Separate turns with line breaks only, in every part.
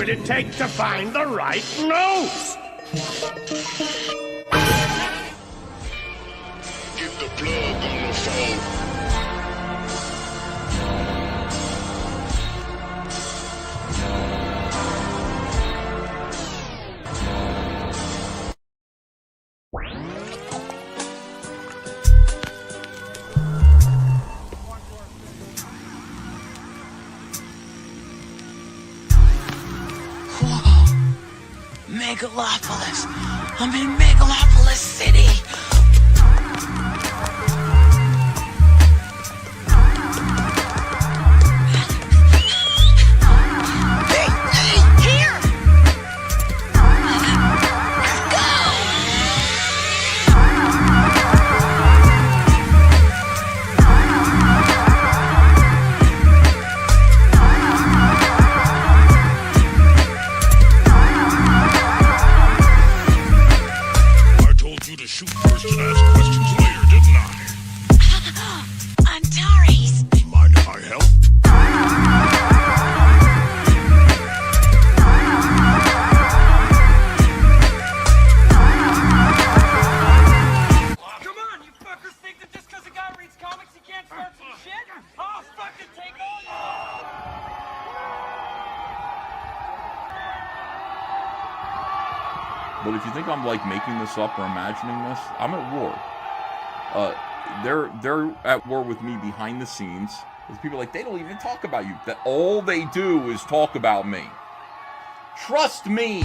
Will it take to find the right notes?
Get the plug on the phone.
Megalopolis. I'm in Megalopolis City.
But if you think I'm like making this up or imagining this, I'm at war. They're at war with me behind the scenes. There's people like, they don't even talk about you. That all they do is talk about me. Trust me.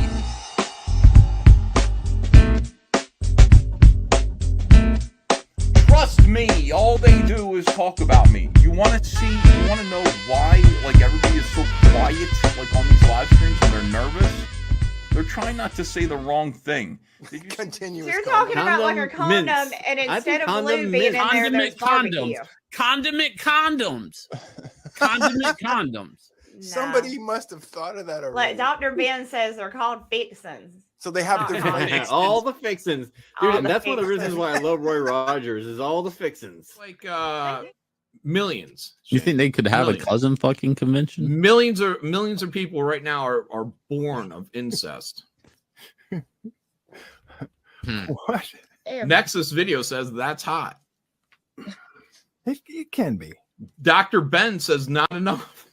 Trust me. All they do is talk about me. You want to know why like everybody is so quiet like on these live streams when they're nervous? They're trying not to say the wrong thing.
Continuous.
So you're talking about like a condom, and instead of blue being in there, there's barbecue.
Condiment condoms. Condiment condoms.
No.
Somebody must have thought of that already.
Like Dr.Ben says, they're called fixins.
So they have different
all the fixins. Dude, that's one of the reasons why I love Roy Rogers is all the fixins.
Like millions.
You think they could have a cousin fucking convention?
Millions of people right now are born of incest.
What?
Nexus Video says that's hot.
It can be.
Dr.Ben says not enough.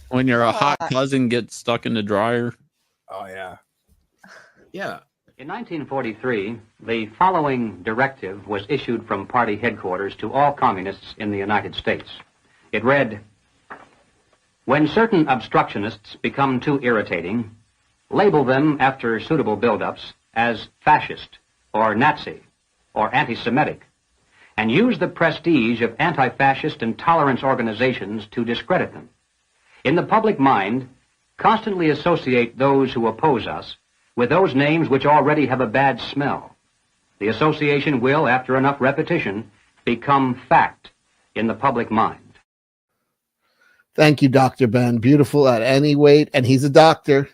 When your hot cousin gets stuck in the dryer.
Oh yeah.
Yeah.
In 1943, the following directive was issued from party headquarters to all communists in the United States. It read, "When certain obstructionists become too irritating, label them after suitable build-ups as fascist or Nazi or anti-Semitic, and use the prestige of anti-fascist and tolerance organizations to discredit them. In the public mind, constantly associate those who oppose us with those names which already have a bad smell. The association will, after enough repetition, become fact in the public mind."
Thank you, Dr. Ben. Beautiful at any weight, and he's a doctor.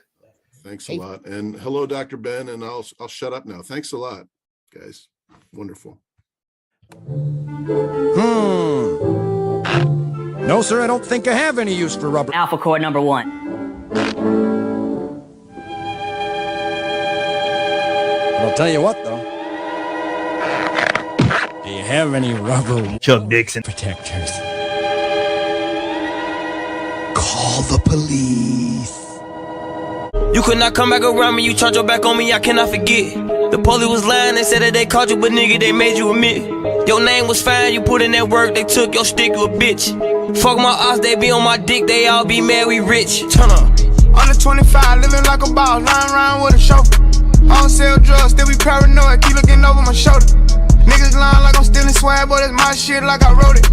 Thanks a lot. And hello, Dr. Ben, and I'll shut up now. Thanks a lot, guys. Wonderful.
No, sir, I don't think I have any use for rubber.
Alpha core number 1.
I'll tell you what, though. Do you have any rubber
Chuck Dixon
protectors?
Call the police.
You could not come back around me, you turned your back on me, I cannot forget. The police was lying, they said that they caught you, but nigga, they made you admit. Your name was fine, you put in that work, they took your stick, you a bitch. Fuck my ops, they be on my dick, they all be mad, we rich. Turn up.
Under 25, living like a boss, lying around with a chauffeur. I don't sell drugs, still be paranoid, keep looking over my shoulder. Niggas lying like I'm stealing swag, but it's my shit like I wrote it.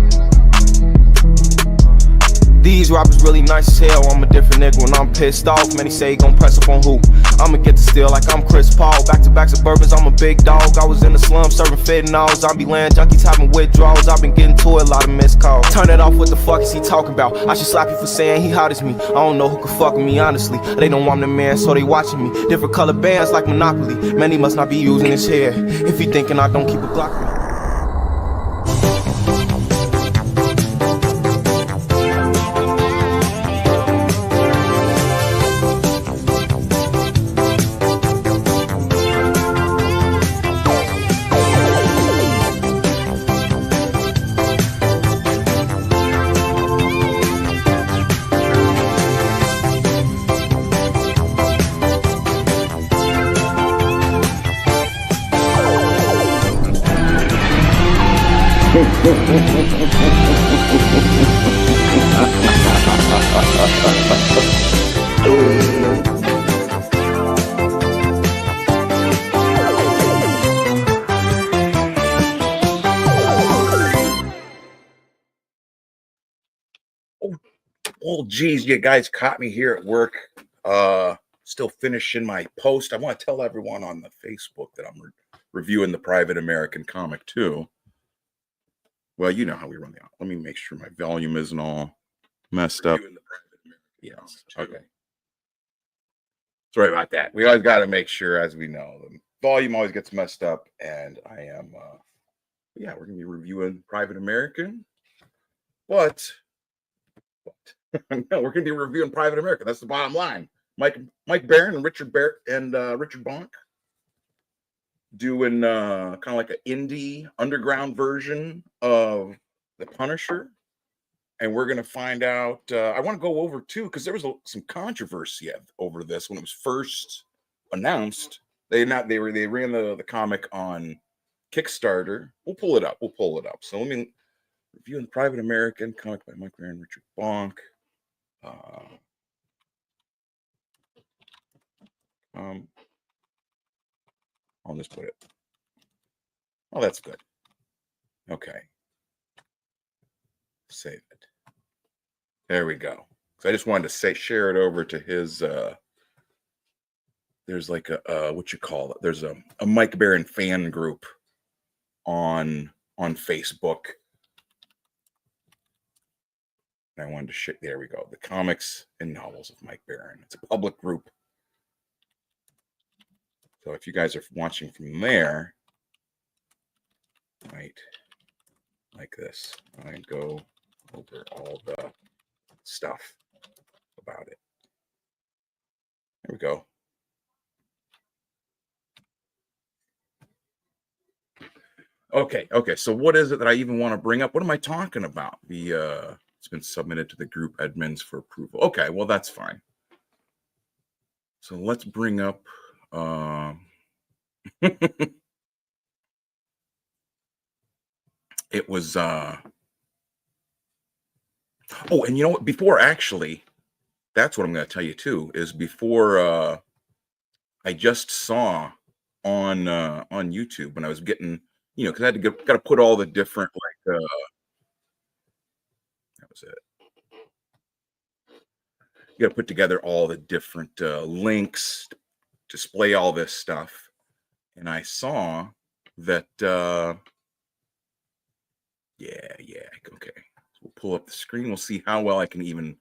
These rappers really nice as hell, I'm a different nigga when I'm pissed off. Many say he gon' press up on who? I'ma get the steal like I'm Chris Paul. Back-to-back Suburbans, I'm a big dog. I was in the slum serving fentanyl. Zombie land junkies having withdrawals. I've been getting to a lot of missed calls. Turn it off, what the fuck is he talking about? I should slap you for saying he hot as me. I don't know who could fuck with me, honestly. They know I'm the man, so they watching me. Different color bands like Monopoly. Many must not be using his hair. If he thinking I don't keep a Glock on me.
Oh, geez, you guys caught me here at work. Still finishing my post. I want to tell everyone on the Facebook that I'm reviewing the Private American comic too. Well, you know how we run the. Let me make sure my volume isn't all messed up. Yes. Okay. Sorry about that. We always got to make sure, as we know, the volume always gets messed up, and I am. Yeah, we're gonna be reviewing Private American, but. No, we're going to be reviewing Private America. That's the bottom line. Mike Barron and Richard Bonk doing kind of like an indie underground version of The Punisher. And we're going to find out. I want to go over too, because there was some controversy over this when it was first announced. They ran the comic on Kickstarter. We'll pull it up. So let me review the Private American comic by Mike Baron, Richard Bonk. I'll just put it. Oh, that's good. Okay. Save it. There we go. So I just wanted to share it over to his there's like a what you call it? There's a Mike Baron fan group on Facebook. And I wanted to share, there we go. The Comics and Novels of Mike Baron. It's a public group. So if you guys are watching from there, right, like this, I go over all the stuff about it. There we go. Okay. So what is it that I even want to bring up? What am I talking about? It's been submitted to the group admins for approval. Okay, well that's fine. So let's bring up. It was. Oh, and you know what? Before actually, that's what I'm going to tell you too. Is before I just saw on YouTube when I was getting. Because I had to got to put all the different that was it. You got to put together all the different links, display all this stuff, and I saw that. Yeah. Okay, so we'll pull up the screen. We'll see how well I can even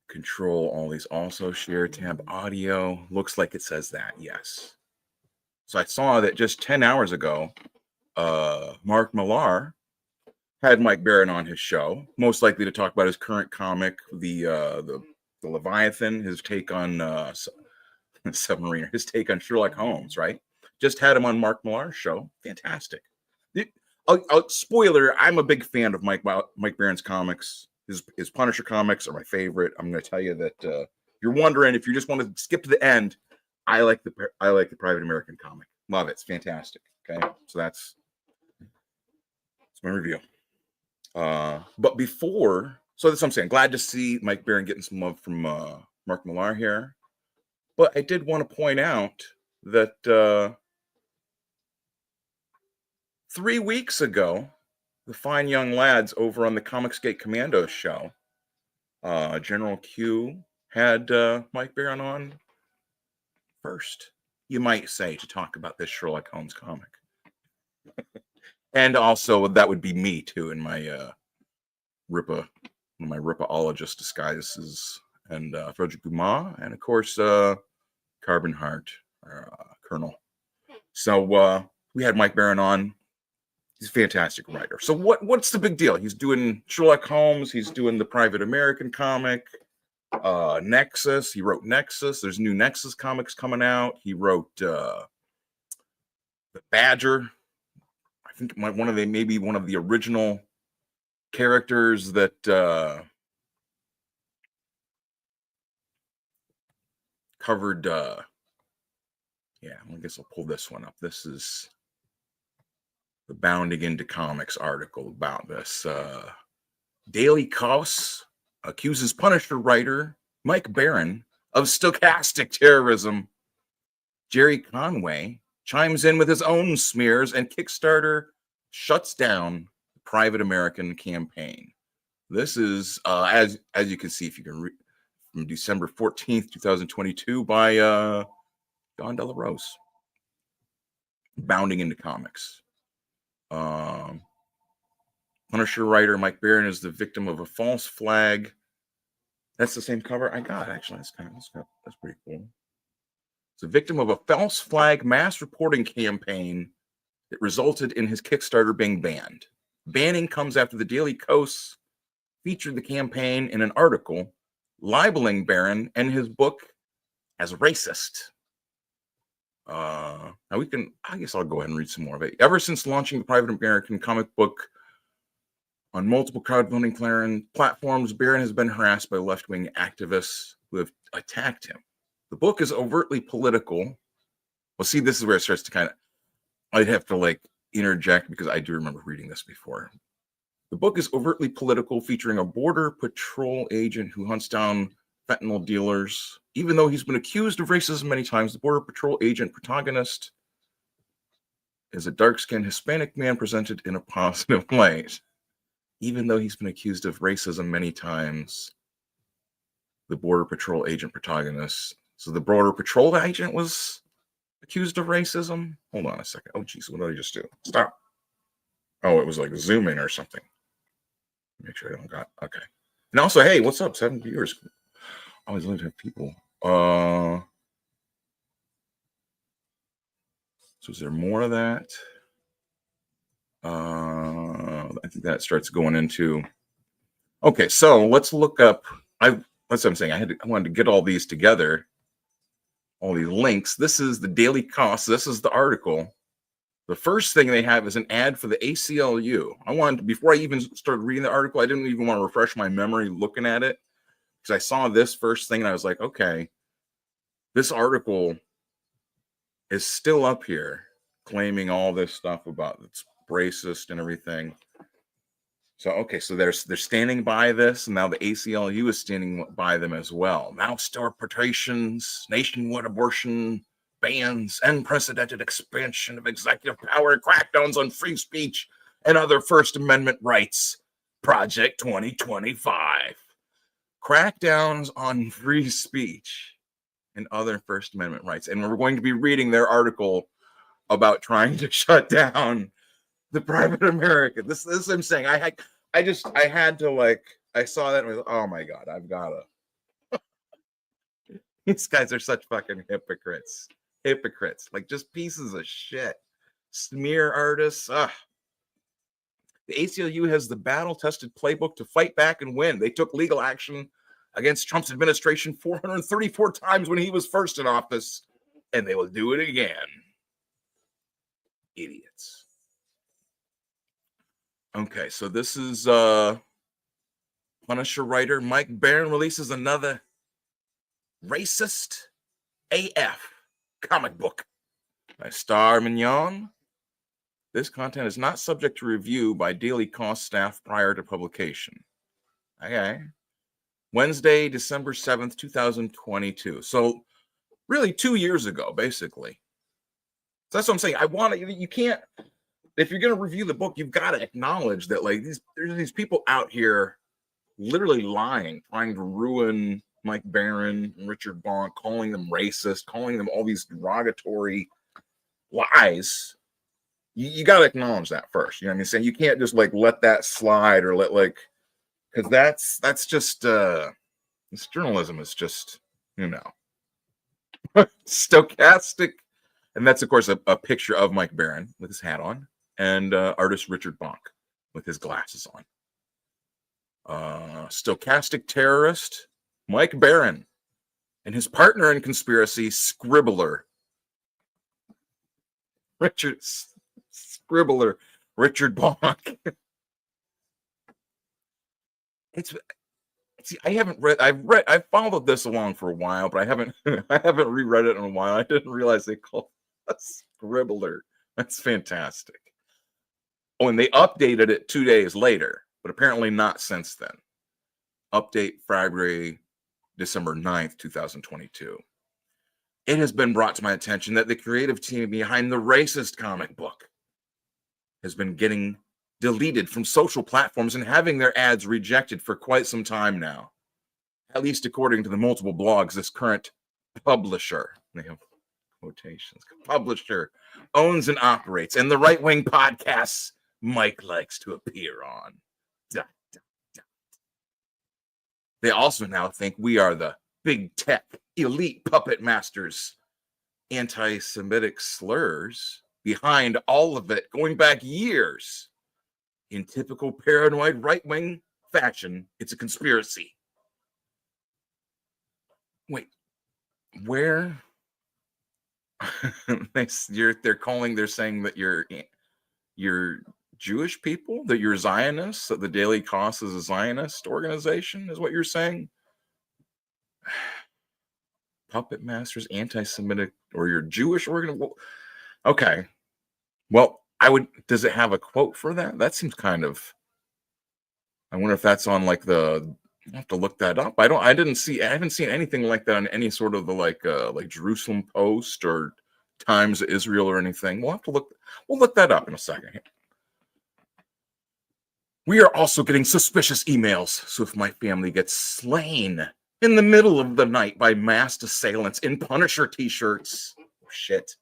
control all these. Also, share tab audio. Looks like it says that. Yes. So I saw that just 10 hours ago, Mark Millar had Mike Baron on his show, most likely to talk about his current comic, the Leviathan, his take on Submariner, his take on Sherlock Holmes, right? Just had him on Mark Millar's show. Fantastic. Spoiler, I'm a big fan of Mike Baron's comics. His Punisher comics are my favorite. I'm going to tell you that you're wondering if you just want to skip to the end. I like the Private American comic. Love it. It's fantastic. Okay, so that's my review. But before, so that's what I'm saying. Glad to see Mike Baron getting some love from Mark Millar here. But I did want to point out that 3 weeks ago, the fine young lads over on the Comicsgate Commandos show, General Q had Mike Baron on first, you might say, to talk about this Sherlock Holmes comic. And also that would be me too in my Ripperologist disguises, and Frederick Dumas, and of course Carbon Heart, Colonel. So we had Mike Baron on. He's a fantastic writer. So what's the big deal? He's doing Sherlock Holmes, he's doing the Private American comic. Nexus, he wrote Nexus. There's new Nexus comics coming out. He wrote the Badger. I think maybe one of the original characters that covered. Yeah, I guess I'll pull this one up. This is the Bounding into Comics article about this. Daily Kos accuses Punisher writer Mike Baron of stochastic terrorism. Jerry Conway chimes in with his own smears, and Kickstarter shuts down the Private American campaign. This is, as you can see, if you can read, from December 14th, 2022 by Don Della Rose. Bounding into Comics. Punisher writer Mike Baron is the victim of a false flag. That's the same cover I got, actually. That's pretty cool. It's a victim of a false flag mass reporting campaign that resulted in his Kickstarter being banned. Banning comes after the Daily Kos featured the campaign in an article libeling Baron and his book as racist. Now I guess I'll go ahead and read some more of it. Ever since launching the Private American comic book on multiple crowdfunding platforms, Baron has been harassed by left-wing activists who have attacked him. The book is overtly political. Well, see, this is where it starts to kind of, I'd have to like interject because I do remember reading this before. The book is overtly political, featuring a border patrol agent who hunts down fentanyl dealers. Even though he's been accused of racism many times, the border patrol agent protagonist is a dark-skinned Hispanic man presented in a positive light. Even though he's been accused of racism many times, the border patrol agent protagonist. So the border patrol agent was accused of racism? Hold on a second. Oh, geez, what did I just do? Stop. Oh, it was like zoom in or something. Make sure I don't got, okay. And also, hey, what's up? 7 viewers. Always love to have people. So is there more of that? I think that starts going into, okay, so let's look up, that's what I'm saying. I wanted to get all these together, all these links. This is the Daily Cost. This is the article. The first thing they have is an ad for the ACLU. I wanted to, before I even started reading the article, I didn't even want to refresh my memory looking at it because I saw this first thing and I was like, okay, this article is still up here claiming all this stuff about it's racist and everything. So, okay, so they're standing by this, and now the ACLU is standing by them as well. Mouse deportations, nationwide abortion bans, unprecedented expansion of executive power, crackdowns on free speech and other First Amendment rights. Project 2025. Crackdowns on free speech and other First Amendment rights. And we're going to be reading their article about trying to shut down the private American. This is what I'm saying. I had to like, I saw that and was, oh my God, I've got to. These guys are such fucking hypocrites. Like just pieces of shit. Smear artists. Ugh. The ACLU has the battle-tested playbook to fight back and win. They took legal action against Trump's administration 434 times when he was first in office, and they will do it again. Idiots. Okay, so this is Punisher writer Mike Barron releases another racist AF comic book by Star Mignon. This content is not subject to review by Daily Cost staff prior to publication. Okay. Wednesday, December 7th, 2022. So really 2 years ago, basically. So that's what I'm saying. You can't, if you're going to review the book, you've got to acknowledge that like there's these people out here literally lying, trying to ruin Mike Barron, Richard Bonk, calling them racist, calling them all these derogatory lies. You got to acknowledge that first. You know what I mean? Saying you can't just like let that slide or let like, because that's just this journalism is just, you know, stochastic. And that's of course a picture of Mike Barron with his hat on and artist Richard Bonk with his glasses on. Stochastic terrorist Mike Barron and his partner in conspiracy, Scribbler. Richard Bonk. I've followed this along for a while, but I haven't reread it in a while. I didn't realize they called us Scribbler. That's fantastic. Oh, and they updated it 2 days later, but apparently not since then. Update Friday, December 9th, 2022. It has been brought to my attention that the creative team behind the racist comic book has been getting deleted from social platforms and having their ads rejected for quite some time now. At least according to the multiple blogs this current publisher, they have quotations, publisher owns and operates, and the right-wing podcasts Mike likes to appear on. They also now think we are the big tech elite puppet masters, anti-Semitic slurs behind all of it, going back years. In typical paranoid right-wing fashion, it's a conspiracy. Wait, where? They're saying that you're Jewish people, that you're Zionists, that the Daily Cost is a Zionist organization, is what you're saying? puppet masters, anti-Semitic, or your Jewish organ. Okay. Well, does it have a quote for that? That seems kind of, I wonder if that's on like I'll have to look that up. I haven't seen anything like that on any sort of the like Jerusalem Post or Times of Israel or anything. We'll look that up in a second. We are also getting suspicious emails. So if my family gets slain in the middle of the night by masked assailants in Punisher t-shirts, oh shit.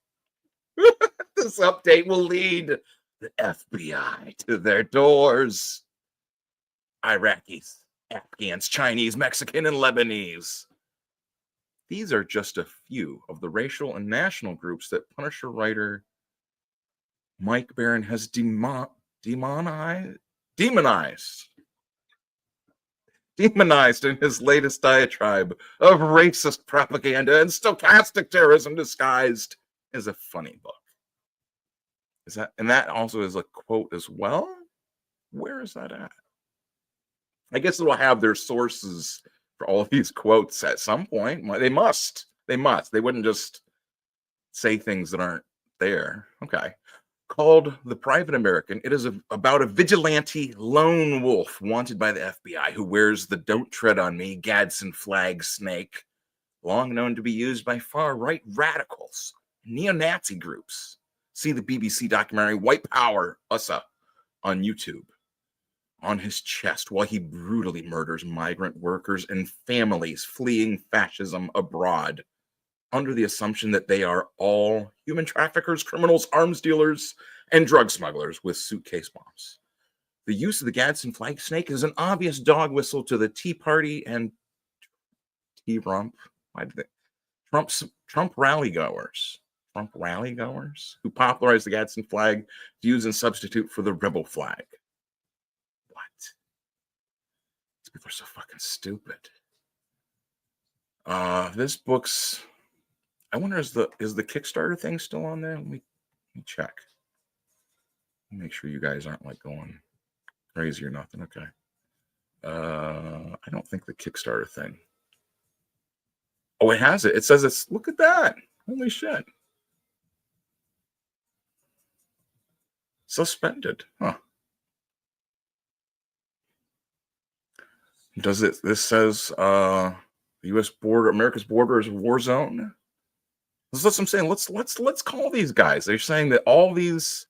This update will lead the FBI to their doors. Iraqis, Afghans, Chinese, Mexican, and Lebanese. These are just a few of the racial and national groups that Punisher writer Mike Baron has demonized in his latest diatribe of racist propaganda and stochastic terrorism disguised as a funny book. And that also is a quote as well? Where is that at? I guess it'll have their sources for all of these quotes at some point. They must. They wouldn't just say things that aren't there. Okay. Called The Private American, it is about a vigilante lone wolf wanted by the FBI who wears the "Don't Tread on Me" Gadsden flag snake, long known to be used by far-right radicals, neo-Nazi groups. See the BBC documentary White Power, USA, on YouTube. On his chest while he brutally murders migrant workers and families fleeing fascism abroad, under the assumption that they are all human traffickers, criminals, arms dealers, and drug smugglers with suitcase bombs. The use of the Gadsden flag snake is an obvious dog whistle to the Tea Party and Trump rally-goers. Trump rally-goers who popularized the Gadsden flag to use and substitute for the rebel flag. What? These people are so fucking stupid. This book's, I wonder, is the Kickstarter thing still on there? Let me check. Make sure you guys aren't like going crazy or nothing. Okay. I don't think the Kickstarter thing. Oh, it has it. It says it's, look at that. Holy shit. Suspended. Huh. Does it, this says the US border, America's border is a war zone. That's what I'm saying. Let's call these guys. They're saying that all these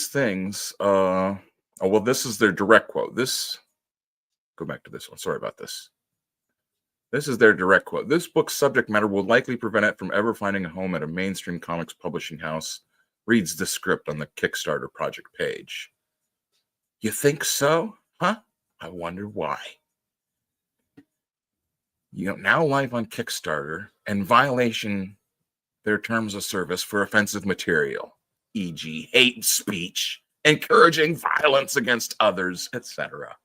things, oh well, this is their direct quote. Go back to this one. Sorry about this. This is their direct quote. This book's subject matter will likely prevent it from ever finding a home at a mainstream comics publishing house, reads the script on the Kickstarter project page. You think so? Huh? I wonder why. Now live on Kickstarter and violation their terms of service for offensive material, e.g. hate speech, encouraging violence against others, etc.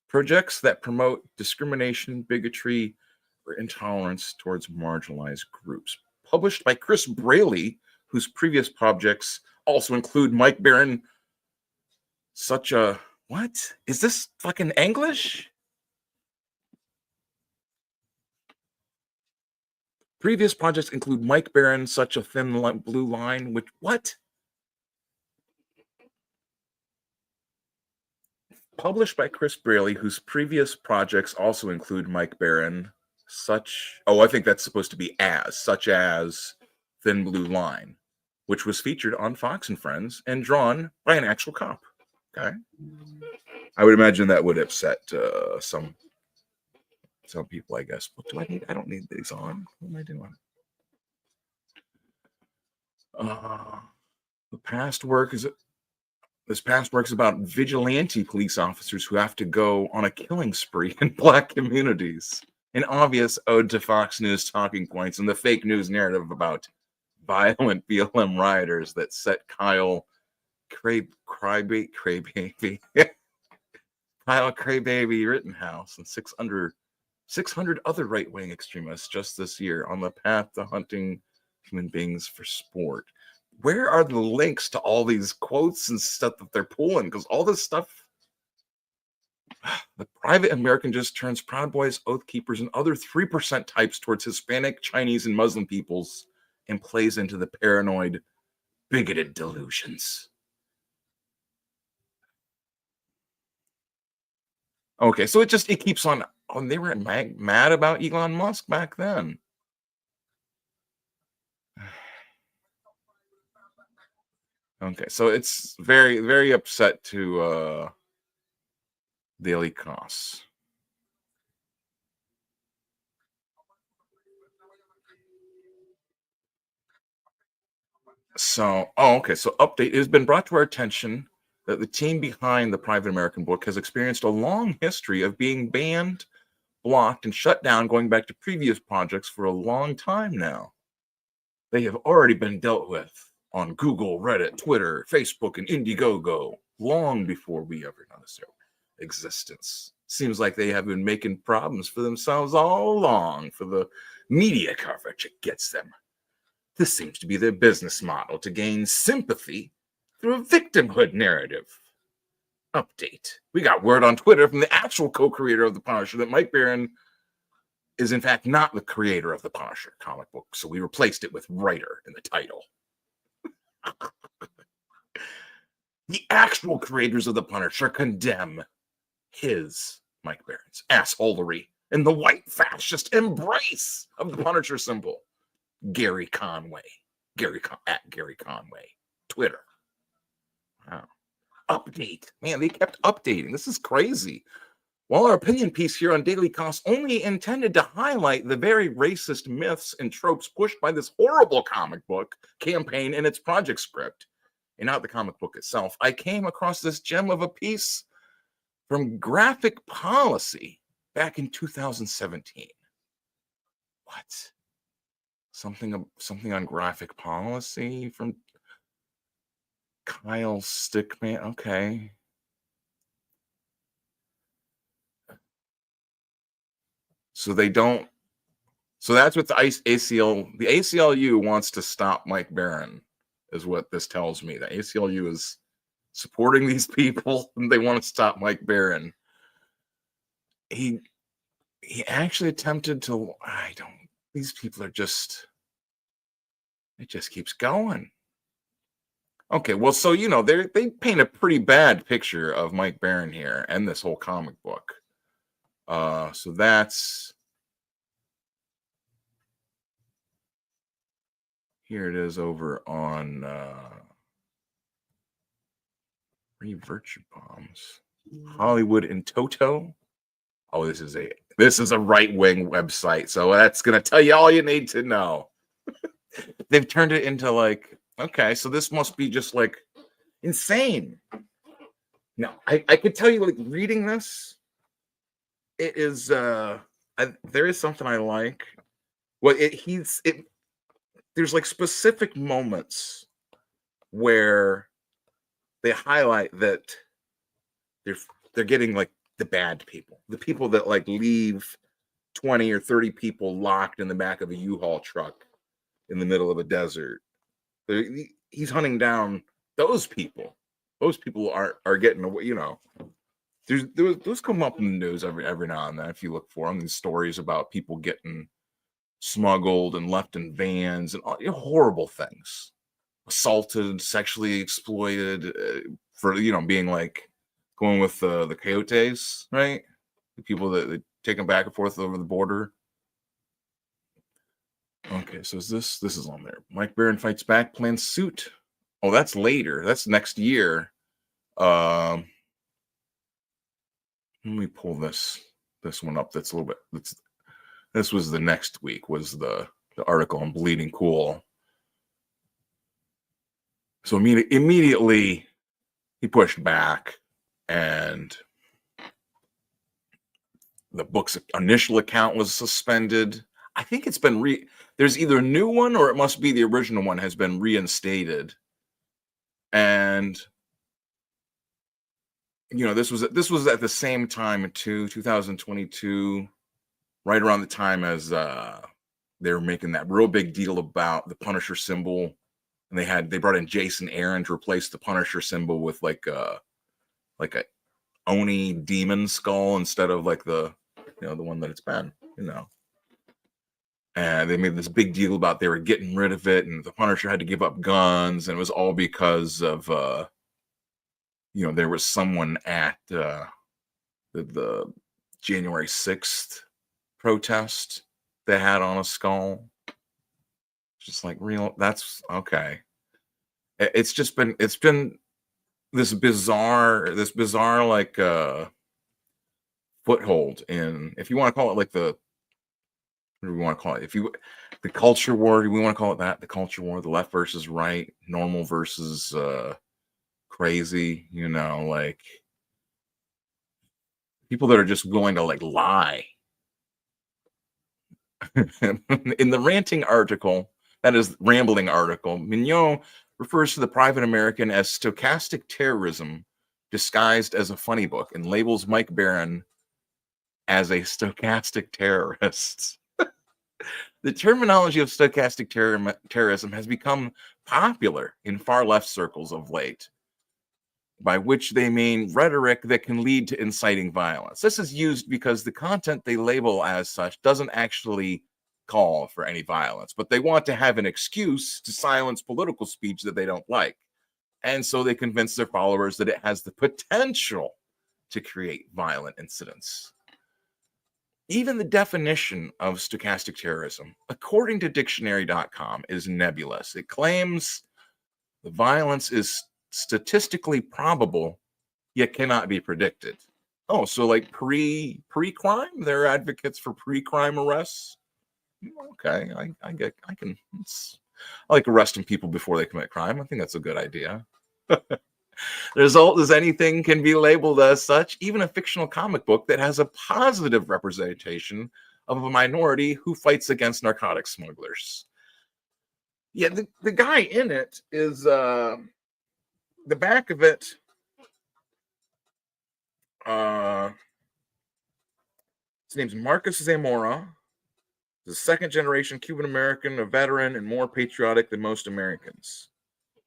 Projects that promote discrimination, bigotry, or intolerance towards marginalized groups. Published by Chris Braley, whose previous projects also include Mike Baron. Such a, what? Is this fucking English? Previous projects include Mike Baron, Such a Thin Blue Line, which, what? Published by Chris Braley, whose previous projects also include Mike Baron, I think that's supposed to be such as Thin Blue Line, which was featured on Fox and Friends and drawn by an actual cop. Okay. I would imagine that would upset some people, I guess. What do I need? I don't need these on. What am I doing? This past work is about vigilante police officers who have to go on a killing spree in Black communities. An obvious ode to Fox News talking points and the fake news narrative about violent BLM rioters that set Kyle Crybaby Rittenhouse and 600 other right-wing extremists just this year on the path to hunting human beings for sport. Where are the links to all these quotes and stuff that they're pulling? Because all this stuff, The Private American just turns Proud Boys, Oath Keepers, and other 3% types towards Hispanic, Chinese, and Muslim peoples and plays into the paranoid, bigoted delusions. Okay, so it keeps on. Oh, they were mad about Elon Musk back then. Okay, so it's very, very upset to daily costs. So, okay. So, update. It has been brought to our attention that the team behind the Private American book has experienced a long history of being banned, blocked, and shut down going back to previous projects for a long time now. They have already been dealt with on Google, Reddit, Twitter, Facebook, and Indiegogo long before we ever noticed their existence. Seems like they have been making problems for themselves all along for the media coverage it gets them. This seems to be their business model to gain sympathy through a victimhood narrative. Update. We got word on Twitter from the actual co-creator of The Punisher that Mike Baron is in fact not the creator of The Punisher comic book, so we replaced it with writer in the title. The actual creators of The Punisher condemn his, Mike Baron's, assholery and the white fascist embrace of the Punisher symbol. Gary Conway. At Gary Conway. Twitter. Wow. Update. Man, they kept updating. This is crazy. While our opinion piece here on Daily Cost only intended to highlight the very racist myths and tropes pushed by this horrible comic book campaign in its project script, and not the comic book itself, I came across this gem of a piece from Graphic Policy back in 2017. What? Something on Graphic Policy from Kyle Stickman. Okay. So they don't. So that's what the ACLU wants to stop Mike Baron, is what this tells me. The ACLU is supporting these people and they want to stop Mike Baron. He actually attempted to. These people are just. It just keeps going. Okay, well, so they paint a pretty bad picture of Mike Baron here and this whole comic book. So that's here it is over on Virtue Bombs, Hollywood in Toto. Oh, this is a right-wing website, so that's gonna tell you all you need to know. They've turned it into like, okay, so this must be just like insane. No, I could tell you, like, reading this, it is there is something I like. Well, there's like specific moments where they highlight that they're getting like the bad people, the people that like leave 20 or 30 people locked in the back of a U-Haul truck in the middle of a desert. He's hunting down those people. Those people are getting away. Those come up in the news every now and then. If you look for them, these stories about people getting smuggled and left in vans and all, horrible things, assaulted, sexually exploited for being like going with the coyotes, right? The people that take them back and forth over the border. Okay, so this is on there. Mike Baron fights back, plans suit. Oh, that's later. That's next year. Let me pull this one up. That's a little bit. This was the next week. Was the article on Bleeding Cool. So immediately he pushed back, and the book's initial account was suspended. I think it's been there's either a new one or it must be the original one has been reinstated. And this was at the same time too, 2022, right around the time as they were making that real big deal about the Punisher symbol, and they brought in Jason Aaron to replace the Punisher symbol with like a Oni demon skull instead of like the one that it's been, And they made this big deal about they were getting rid of it, and the Punisher had to give up guns, and it was all because of there was someone at the January 6th protest that had on a skull. Just like that's okay. It's been this bizarre like foothold in, if you want to call it like what do we want to call it? The culture war, do we want to call it that? The culture war, the left versus right, normal versus crazy, like people that are just willing to like lie. In the ranting article, that is rambling article, Mignot refers to the Private American as stochastic terrorism disguised as a funny book and labels Mike Barron as a stochastic terrorist. The terminology of stochastic terrorism has become popular in far left circles of late, by which they mean rhetoric that can lead to inciting violence. This is used because the content they label as such doesn't actually call for any violence, but they want to have an excuse to silence political speech that they don't like. And so they convince their followers that it has the potential to create violent incidents. Even the definition of stochastic terrorism, according to dictionary.com, is nebulous. It claims the violence is statistically probable, yet cannot be predicted. Oh, so like pre-crime? They're advocates for pre-crime arrests? Okay, I like arresting people before they commit crime. I think that's a good idea. The result is anything can be labeled as such, even a fictional comic book that has a positive representation of a minority who fights against narcotic smugglers. Yeah, the guy in it is the back of it. His name's Marcus Zamora. He's a second-generation Cuban-American, a veteran, and more patriotic than most Americans.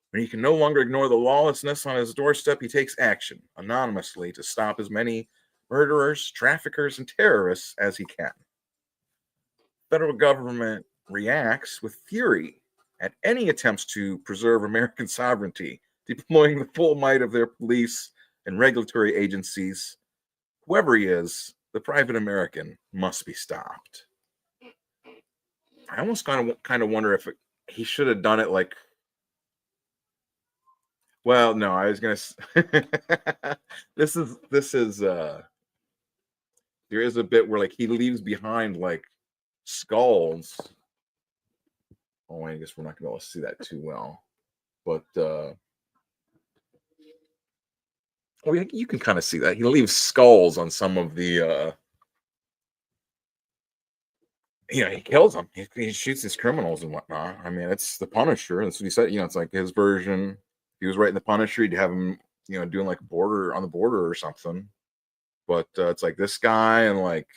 When he can no longer ignore the lawlessness on his doorstep, he takes action, anonymously, to stop as many murderers, traffickers, and terrorists as he can. The federal government reacts with fury at any attempts to preserve American sovereignty, deploying the full might of their police and regulatory agencies. Whoever he is, the Private American must be stopped. I almost kind of wonder if he should have done it like. Well, no, I was gonna. This is. There is a bit where like he leaves behind like skulls. Oh, I guess we're not gonna be able to see that too well, but you can kind of see that he leaves skulls on some of the. He kills them. He shoots his criminals and whatnot. I mean, it's the Punisher. That's what he said. It's like his version. If he was writing the Punisher, he'd have him, doing like on the border or something. But it's like this guy, and like,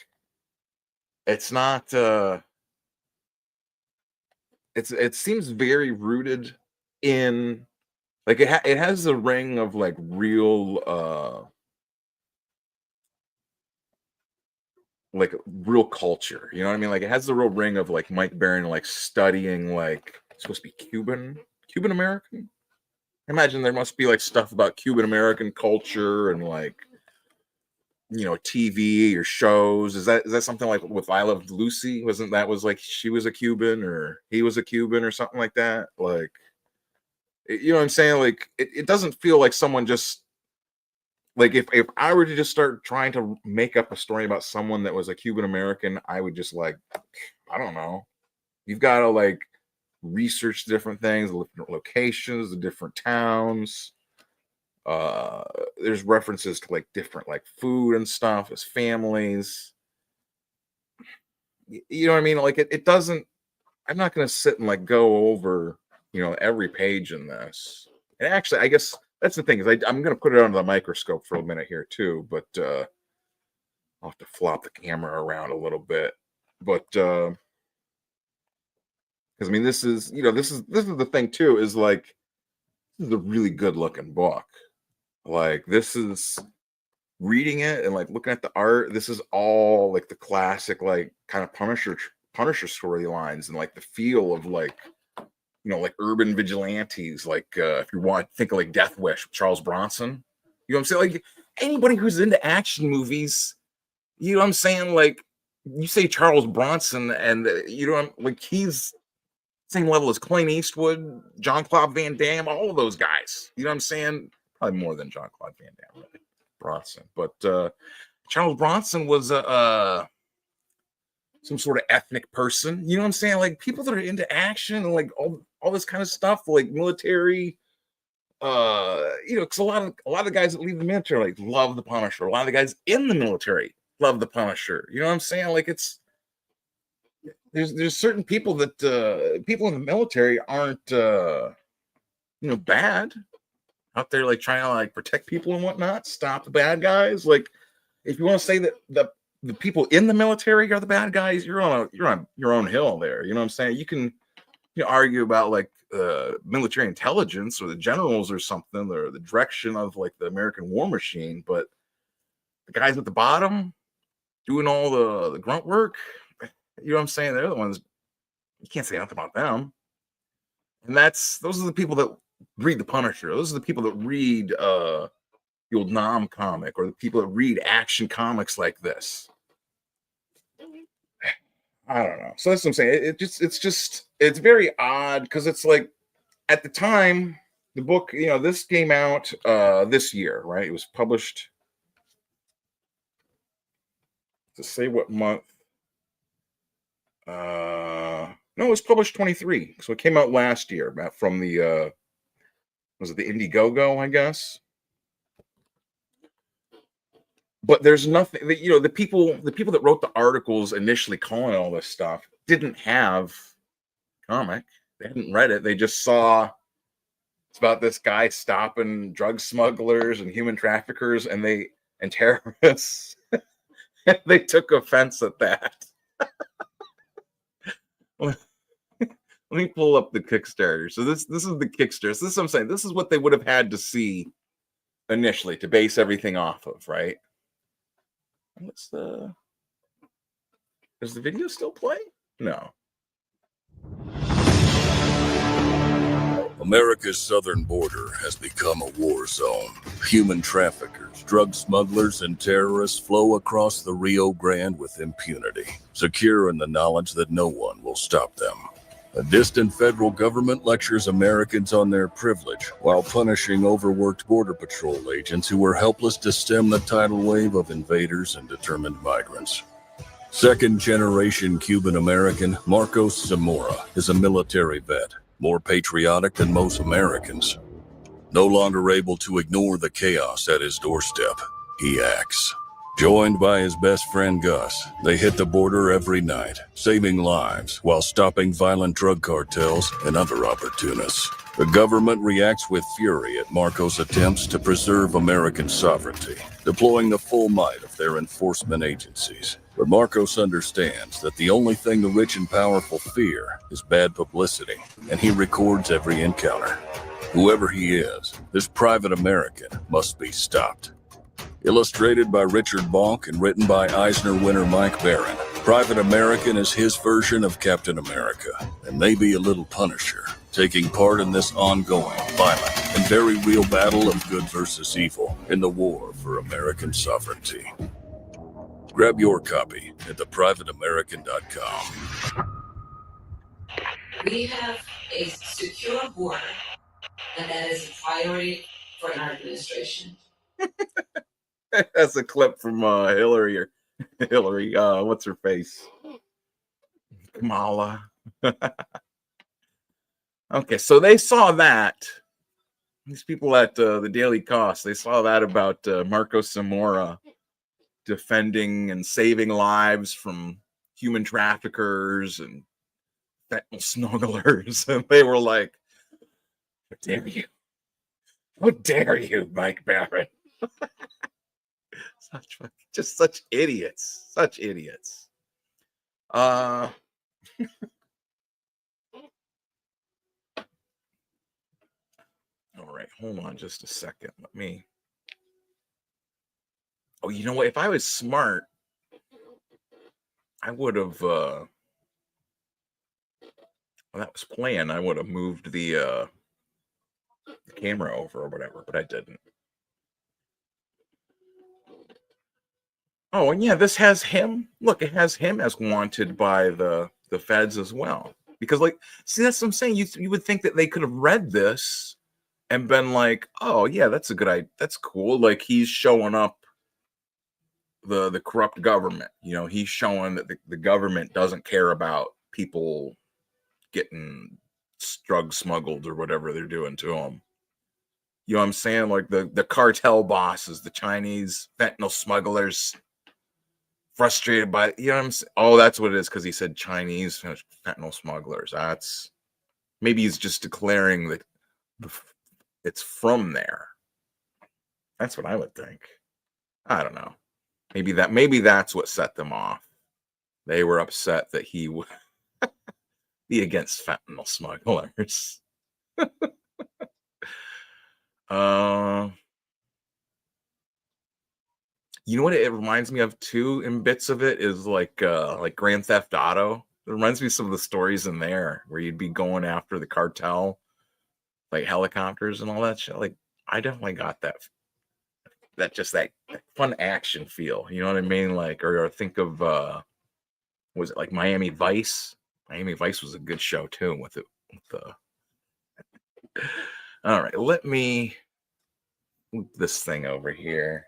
it's not. It seems very rooted in, like it has the ring of like real. Like real culture, you know what I mean? Like it has the real ring of like Mike Barron like studying like it's supposed to be Cuban American. Imagine there must be like stuff about Cuban American culture and like TV or shows. Is that something like with I Love Lucy? Wasn't that was like she was a Cuban or he was a Cuban or something like that? Like you know what I'm saying? Like it doesn't feel like someone just. Like if I were to just start trying to make up a story about someone that was a Cuban American, I would just like, I don't know. You've got to like research different things, the different locations, the different towns. There's references to like different like food and stuff, his families. You know what I mean? Like it doesn't. I'm not going to sit and like go over every page in this. And actually, I guess. That's the thing is I'm going to put it under the microscope for a minute here too, but I'll have to flop the camera around a little bit. But because I mean, this is the thing too is like this is a really good looking book. Like this is reading it and like looking at the art, this is all like the classic, like kind of Punisher storylines, and like the feel of like, you know, like urban vigilantes. Like if you want to think of like Death Wish, Charles Bronson, you know what I'm saying? Like anybody who's into action movies, you know what I'm saying? Like you say Charles Bronson, and you know, like he's same level as Clint Eastwood, Jean-Claude Van Damme, all of those guys. You know what I'm saying? Probably more than Jean-Claude Van Damme, right? Bronson. But Charles Bronson was some sort of ethnic person. You know what I'm saying? Like people that are into action and like all this kind of stuff, like military. You know, because a lot of the guys that leave the military like love the Punisher. A lot of the guys in the military love the Punisher. You know what I'm saying? Like there's certain people that people in the military aren't you know, bad out there, like trying to like protect people and whatnot, stop the bad guys. Like if you want to say that the people in the military are the bad guys, you're on your own hill there. You know what I'm saying? You can argue about like military intelligence or the generals or something, or the direction of like the American war machine, but the guys at the bottom doing all the grunt work, you know what I'm saying? They're the ones, you can't say nothing about them. And those are the people that read the Punisher. Those are the people that read the old Nom comic, or the people that read action comics like this. I don't know. So that's what I'm saying. It's very odd, because it's like at the time the book, you know, this came out this year, right? It was published, to say what month. No, it was published 23. So it came out last year, from the was it the Indiegogo, I guess? But there's nothing that, you know, the people that wrote the articles initially calling all this stuff didn't have comic. They hadn't read it. They just saw it's about this guy stopping drug smugglers and human traffickers and terrorists. They took offense at that. Let me pull up the Kickstarter. So this is the Kickstarter. So this is what I'm saying. This is what they would have had to see initially to base everything off of, right? Does the video still play? No.
America's southern border has become a war zone. Human traffickers, drug smugglers, and terrorists flow across the Rio Grande with impunity, secure in the knowledge that no one will stop them. A distant federal government lectures Americans on their privilege while punishing overworked border patrol agents who were helpless to stem the tidal wave of invaders and determined migrants. Second-generation Cuban-American Marcos Zamora is a military vet, more patriotic than most Americans. No longer able to ignore the chaos at his doorstep, he acts. Joined by his best friend Gus, they hit the border every night, saving lives while stopping violent drug cartels and other opportunists. The government reacts with fury at Marcos' attempts to preserve American sovereignty, deploying the full might of their enforcement agencies. But Marcos understands that the only thing the rich and powerful fear is bad publicity, and he records every encounter. Whoever he is, this private American must be stopped. Illustrated by Richard Bonk and written by Eisner winner Mike Barron, Private American is his version of Captain America, and maybe a little Punisher, taking part in this ongoing, violent, and very real battle of good versus evil in the war for American sovereignty. Grab your copy at theprivateamerican.com.
We have a secure border, and that is a priority for our administration.
That's a clip from Hillary, what's her face? Kamala. Okay, so they saw that. These people at the Daily Cost, they saw that about Marcos Zamora defending and saving lives from human traffickers and fentanyl smugglers. And they were like, how dare you? How dare you, Mike Barron? Such idiots. Such idiots. All right, hold on just a second. Oh, you know what? If I was smart, I would have. Well, that was planned. I would have moved the camera over or whatever, but I didn't. Oh, and yeah, this has him. Look, it has him as wanted by the feds as well. Because, like, see, that's what I'm saying. You would think that they could have read this and been like, oh yeah, that's a good idea. That's cool. Like, he's showing up the corrupt government. You know, he's showing that the government doesn't care about people getting drugs smuggled or whatever they're doing to them. You know what I'm saying? Like the cartel bosses, the Chinese fentanyl smugglers, frustrated by, you know what I'm saying? Oh, that's what it is, because he said Chinese fentanyl smugglers. That's, maybe he's just declaring that it's from there. That's what I would think. I don't know. Maybe that's what set them off. They were upset that he would be against fentanyl smugglers. You know what it reminds me of too, in bits of it, is like Grand Theft Auto. It reminds me of some of the stories in there where you'd be going after the cartel, like helicopters and all that shit. Like, I definitely got that fun action feel. You know what I mean? Like, or think of was it like Miami Vice? Miami Vice was a good show too with the all right, let me move this thing over here.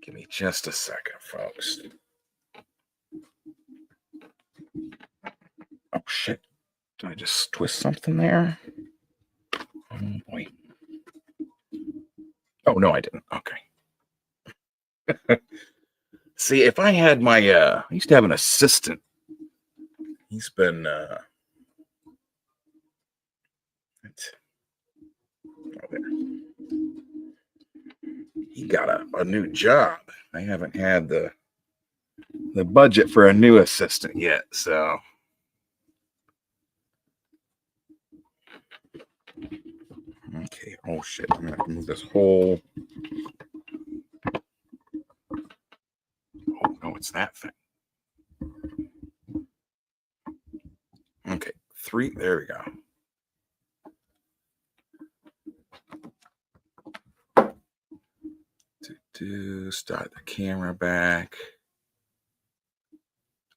Give me just a second, folks. Oh shit. Did I just twist something there? Oh boy. Oh no, I didn't. Okay. See, if I had my I used to have an assistant. He's been he got a new job. I haven't had the budget for a new assistant yet, so okay. Oh shit, I'm gonna have to move this whole. Oh no, it's that thing. Okay, 3. There we go. Start the camera back.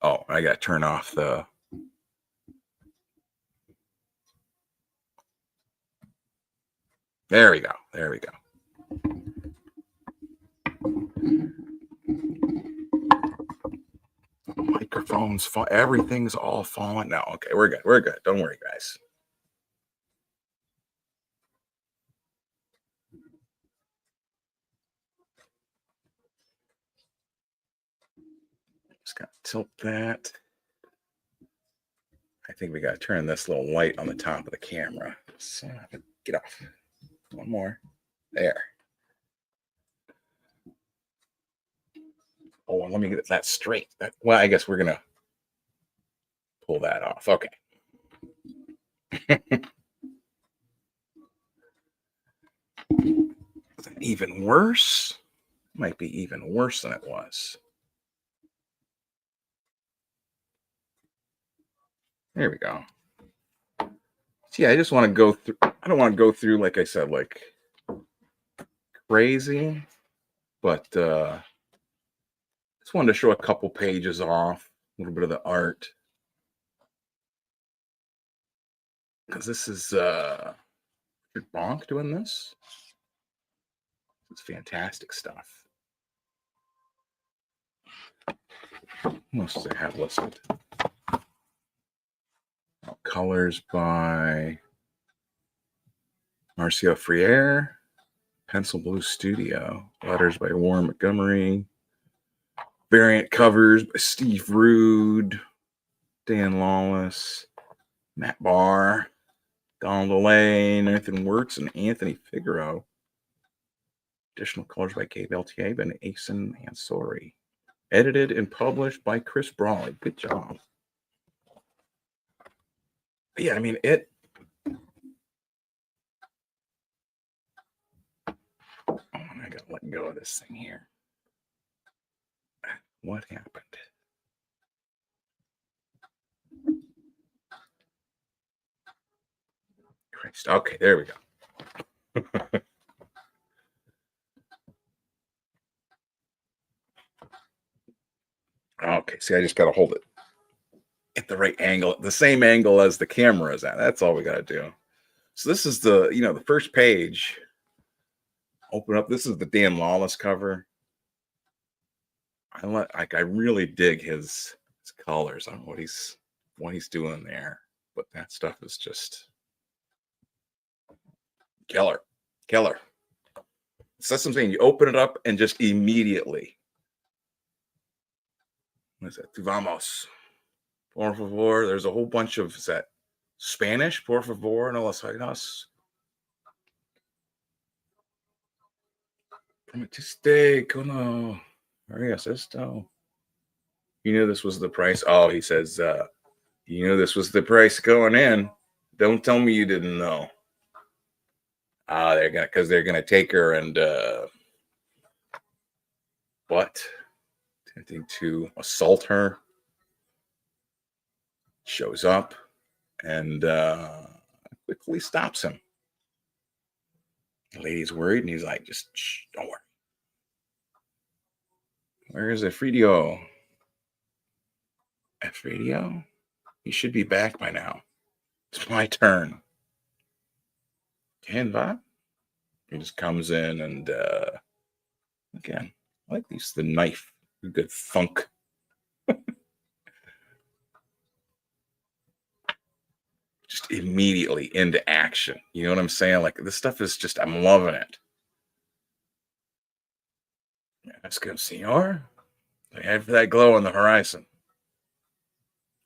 Oh, I gotta turn off the. There we go. There we go. Microphones fall. Everything's all falling now. Okay, we're good. We're good. Don't worry, guys. Just gotta tilt that. I think we gotta turn this little light on the top of the camera. So get off. One more. There. Oh, let me get that straight. Well, I guess we're gonna pull that off. Okay. Even worse? Might be even worse than it was. There we go. See, I just want to go through. I don't want to go through, like I said, like crazy, but just wanted to show a couple pages off, a little bit of the art, because this is Bonk doing this. It's fantastic stuff. What else does it have listed? Colors by Marcio Freire, Pencil Blue Studio, letters by Warren Montgomery, variant covers by Steve Rude, Dan Lawless, Matt Barr, Donald Delay, Nathan Wirtz, and Anthony Figaro. Additional colors by Gabe LTA and Asen Ansori. Edited and published by Chris Brawley. Good job. yeah, I mean it. Oh, I gotta let go of this thing here. What happened? Christ. Okay, there we go. Okay, see, I just gotta hold it at the right angle, the same angle as the camera is at. That's all we gotta do. So this is the, the first page. Open up. This is the Dan Lawless cover. I really dig his colors. I don't know what he's doing there, but that stuff is just killer. So that's something you open it up and just immediately. What is that? Vamos. Por favor. There's a whole bunch of, is that Spanish? Por favor, no las hagas. Prometiste como harías esto. You knew this was the price. Oh, he says, you knew this was the price going in. Don't tell me you didn't know. They're gonna take her and attempting to assault her. Shows up and quickly stops him. The lady's worried, and he's like, just shh, don't worry. Where is Efridio? Efridio? He should be back by now. It's my turn. Canva? He just comes in and again, I like these, the knife. Good thunk. Just immediately into action. You know what I'm saying? Like, this stuff is just, I'm loving it. That's good, senor. They head for that glow on the horizon.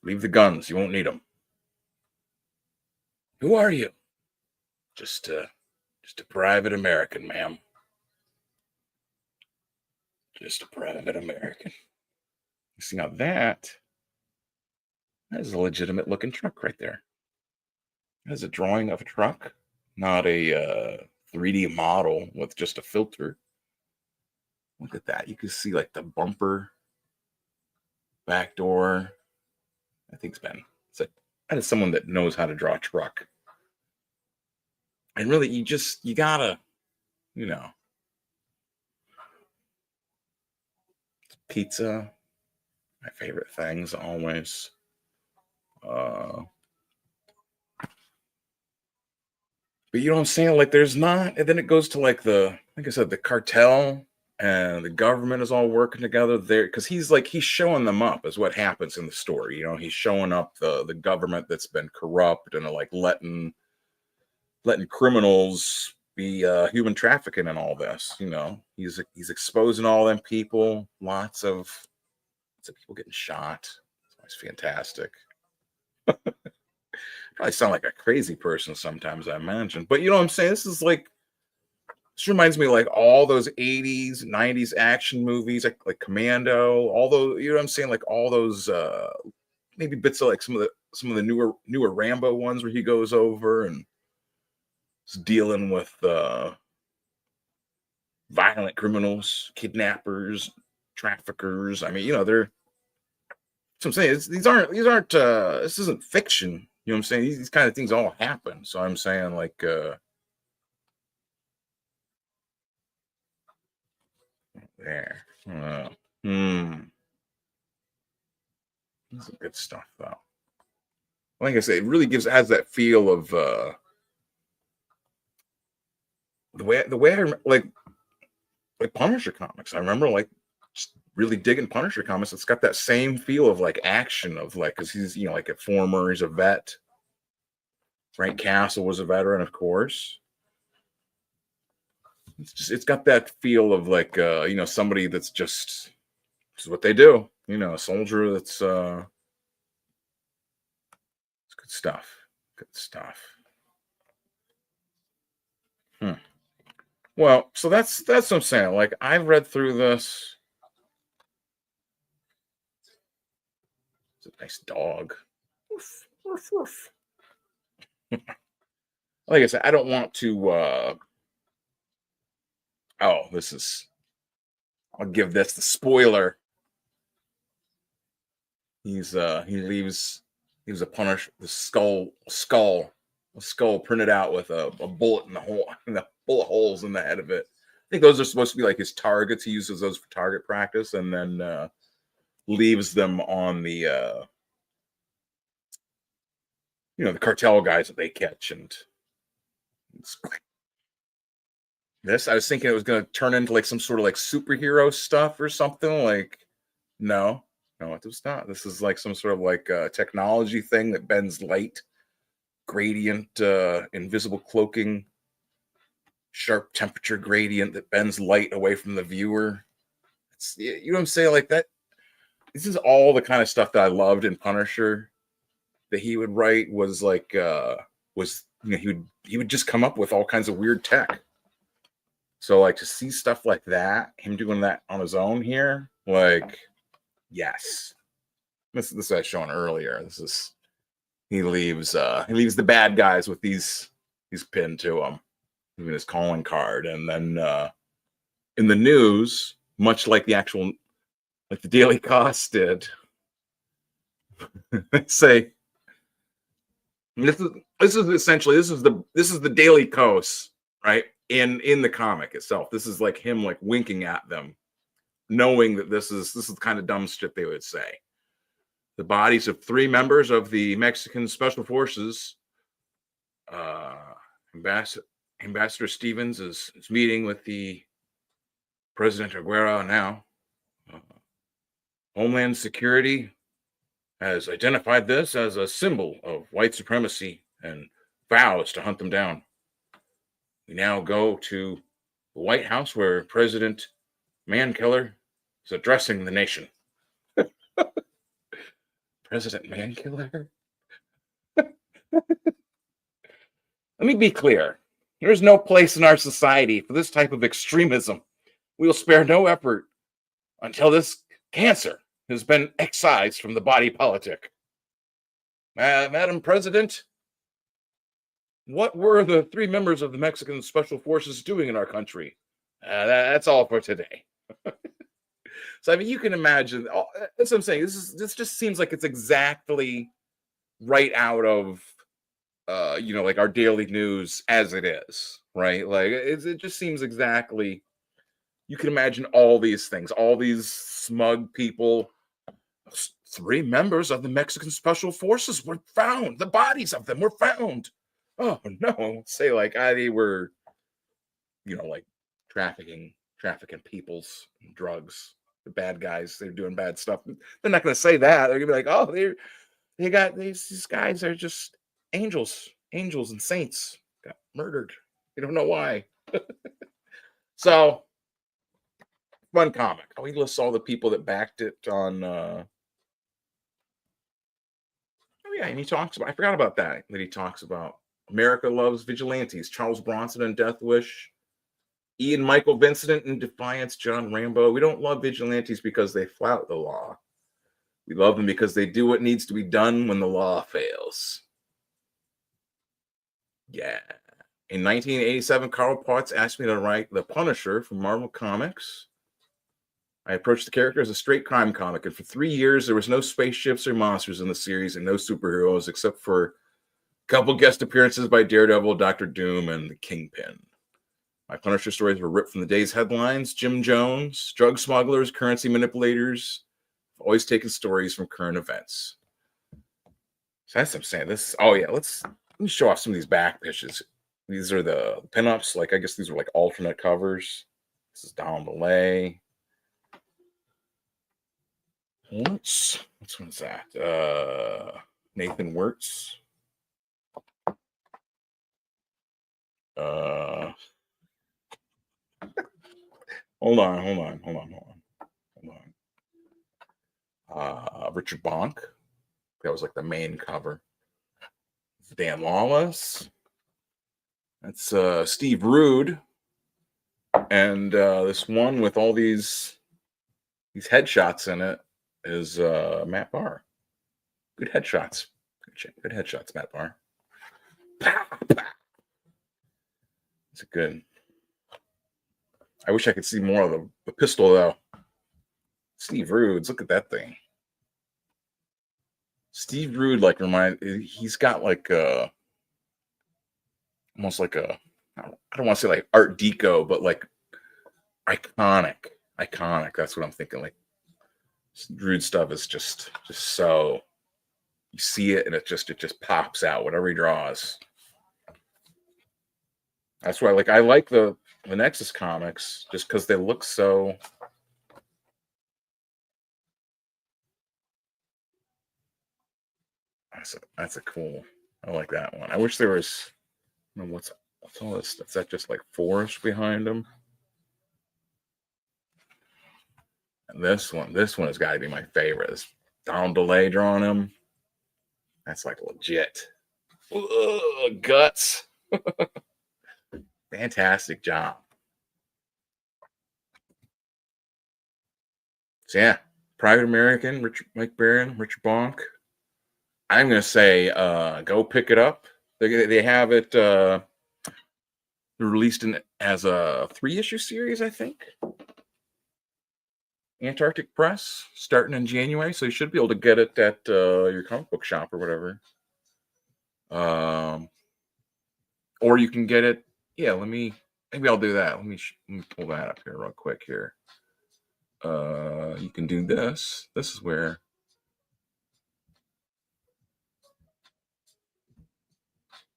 Leave the guns. You won't need them. Who are you? Just a private American, ma'am. Just a private American. You see, now that is a legitimate looking truck right there. That is a drawing of a truck, not a 3D model with just a filter. Look at that. You can see like the bumper, back door. I think that is someone that knows how to draw a truck. And really, you gotta, pizza, my favorite things always. But you know what I'm saying? Like, there's not, and then it goes to like like I said, the cartel and the government is all working together there, because he's showing them up is what happens in the story. He's showing up the government that's been corrupt and like letting criminals be human trafficking and all this. He's exposing all them people. Lots of people getting shot. It's fantastic. Probably sound like a crazy person sometimes, I imagine. But you know what I'm saying? This reminds me of like all those 80s, 90s action movies, like Commando, all those, you know what I'm saying? Like all those maybe bits of like some of the newer Rambo ones where he goes over and is dealing with violent criminals, kidnappers, traffickers. I mean, they're, so I'm saying this isn't fiction. You know what I'm saying? These kind of things all happen. So I'm saying like there. This is good stuff though. Like I say, it really has that feel of the way I like Punisher comics. I remember like just really digging Punisher comics. It's got that same feel of like action of like, because he's like he's a vet. Frank Castle was a veteran, of course. It's got that feel of like somebody that's just, this is what they do. A soldier that's it's good stuff. Good stuff. Well, so that's what I'm saying. Like, I've read through this. It's a nice dog. Woof, woof, woof. like I said, I don't want to. Oh, this is. I'll give this the spoiler. He leaves a Punisher, the skull printed out with a bullet in the bullet holes in the head of it. I think those are supposed to be like his targets. He uses those for target practice, and then leaves them on the the cartel guys that they catch. And this, I was thinking it was going to turn into like some sort of like superhero stuff or something. Like, no, it was not. This is like some sort of like technology thing that bends light, gradient, invisible cloaking, sharp temperature gradient that bends light away from the viewer. You know what I'm saying? Like that. This is all the kind of stuff that I loved in Punisher that he would write. Was like he would just come up with all kinds of weird tech. So like to see stuff like that, him doing that on his own here, like, yes. This I was showing earlier. This is he leaves the bad guys with these pinned to him, even his calling card. And then in the news, much like the Daily Kos did, they say this is the Daily Kos, right? In the comic itself. This is like him like winking at them, knowing that this is the kind of dumb shit they would say. The bodies of 3 members of the Mexican Special Forces, Ambassador Stevens is meeting with the President Aguero now. Homeland Security has identified this as a symbol of white supremacy and vows to hunt them down. We now go to the White House where President Mankiller is addressing the nation. President Mankiller? Let me be clear. There is no place in our society for this type of extremism. We will spare no effort until this cancer has been excised from the body politic. Madam President, what were the 3 members of the Mexican Special Forces doing in our country? That's all for today. So, I mean, you can imagine. That's what I'm saying. This just seems like it's exactly right out of, like our daily news as it is, right? Like, it just seems exactly. You can imagine all these things, all these smug people. 3 members of the Mexican Special Forces were found. The bodies of them were found. Oh no! Say like they were, like trafficking people's drugs. The bad guys, they're doing bad stuff. They're not going to say that. They're going to be like, oh, they got these guys are just angels and saints got murdered. You don't know why. So, fun comic. He lists all the people that backed it on. And he talks about. I forgot about that. That he talks about. America loves vigilantes. Charles Bronson in Death Wish. Ian Michael Vincent in Defiance. John Rambo. We don't love vigilantes because they flout the law. We love them because they do what needs to be done when the law fails. Yeah. In 1987, Carl Potts asked me to write The Punisher for Marvel Comics. I approached the character as a straight crime comic, and for 3 years, there was no spaceships or monsters in the series and no superheroes except for a couple guest appearances by Daredevil, Dr. Doom, and the Kingpin. My Punisher stories were ripped from the day's headlines. Jim Jones, drug smugglers, currency manipulators. I've always taken stories from current events. So that's what I'm saying. Let me show off some of these back pitches. These are the pinups. Like, I guess these are like alternate covers. This is Don Belay. Which one's that? Nathan Wirtz. Hold on. Richard Bonk. That was like the main cover. Dan Lawless. That's Steve Rude. And this one with all these headshots in it is Matt Barr. Good headshots. Good headshots, Matt Barr. It's good. I wish I could see more of the pistol though. Steve Rude's, look at that thing. Steve Rude, like, he's got like almost like a, I don't want to say like Art Deco, but like iconic. That's what I'm thinking. Like, Rude stuff is just so, you see it and it just pops out, whatever he draws. That's why, like, I like the Nexus comics just because they look so. That's a cool. I like that one. I wish there was. I don't know, what's all this? Is that just like forest behind them? And this one has got to be my favorite. This Donald DeLay drawing him. That's like legit. Ugh, guts. Fantastic job. So yeah, Private American, Mike Barron, Richard Bonk. I'm gonna say go pick it up. They have it released as a 3-issue series, I think. Antarctic Press, starting in January, so you should be able to get it at your comic book shop or whatever. Or you can get it. Yeah, maybe I'll do that. Let me pull that up here real quick here. You can do this. This is where.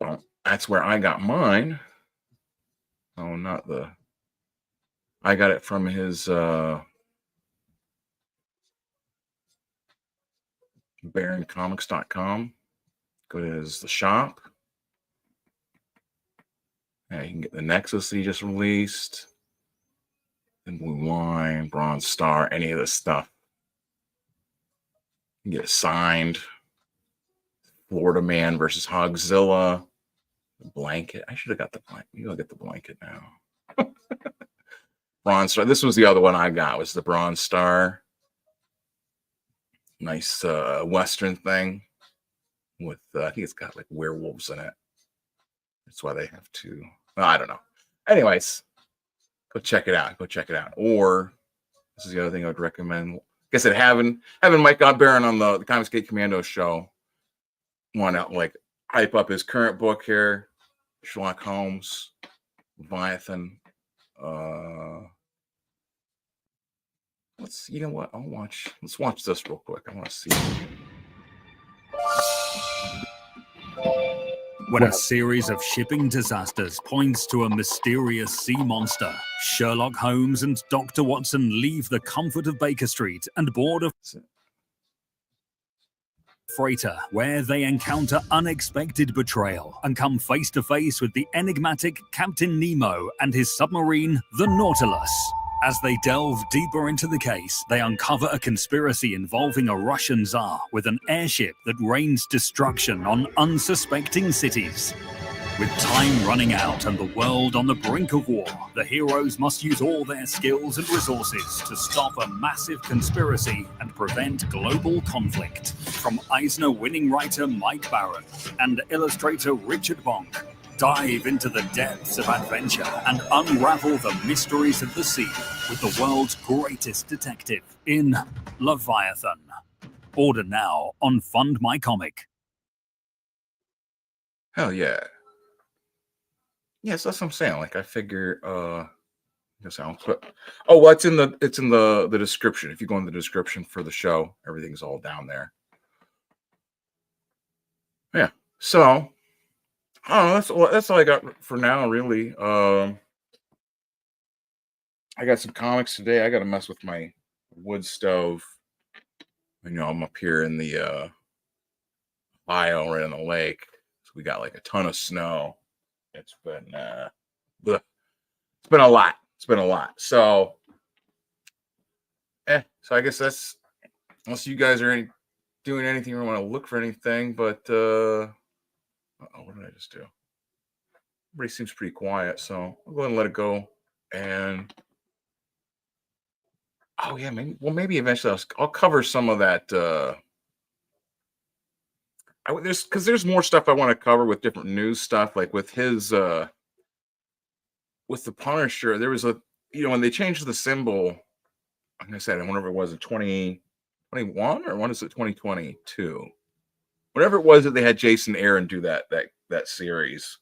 Well, that's where I got mine. Oh, not the. I got it from his BaronComics.com. Go to the shop. Yeah, you can get the Nexus that he just released. And Blue Line, Bronze Star, any of this stuff. You can get it signed. Florida Man versus Hogzilla. The blanket. I should have got the blanket. Maybe I'll get the blanket now. Bronze Star. This was the other one I got. Was the Bronze Star. Nice Western thing. With I think it's got like werewolves in it. That's why they have to. I don't know. Anyways, go check it out. Or this is the other thing I would recommend. Like I said, having Mike Barron on the Comicsgate Commandos show. Want to like hype up his current book here, Sherlock Holmes, Leviathan. You know what? Let's watch this real quick. I want to see.
When a series of shipping disasters points to a mysterious sea monster, Sherlock Holmes and Dr. Watson leave the comfort of Baker Street and board a freighter where they encounter unexpected betrayal and come face to face with the enigmatic Captain Nemo and his submarine, the Nautilus. As they delve deeper into the case, they uncover a conspiracy involving a Russian Tsar with an airship that rains destruction on unsuspecting cities. With time running out and the world on the brink of war, the heroes must use all their skills and resources to stop a massive conspiracy and prevent global conflict. From Eisner-winning writer Mike Barron and illustrator Richard Bonk, dive into the depths of adventure and unravel the mysteries of the sea with the world's greatest detective in Leviathan. Order now on Fund My Comic.
Hell yeah. Yes, that's what I'm saying. Like I figure I'll put it's in the description. If you go in the description for the show, everything's all down there. Yeah. So that's all I got for now, really. I got some comics today. I got to mess with my wood stove. I'm up here in the Ohio, right on the lake. So we got like a ton of snow. It's been a lot. So I guess that's, unless you guys are doing anything or want to look for anything, but what did I just do? Everybody seems pretty quiet, so I'll go ahead and let it go. And maybe eventually I'll cover some of that. There's more stuff I want to cover with different news stuff, like with his with the Punisher, there was when they changed the symbol, like I said, I wonder if it was in 2021 or when is it 2022? Whatever it was that they had Jason Aaron do that series.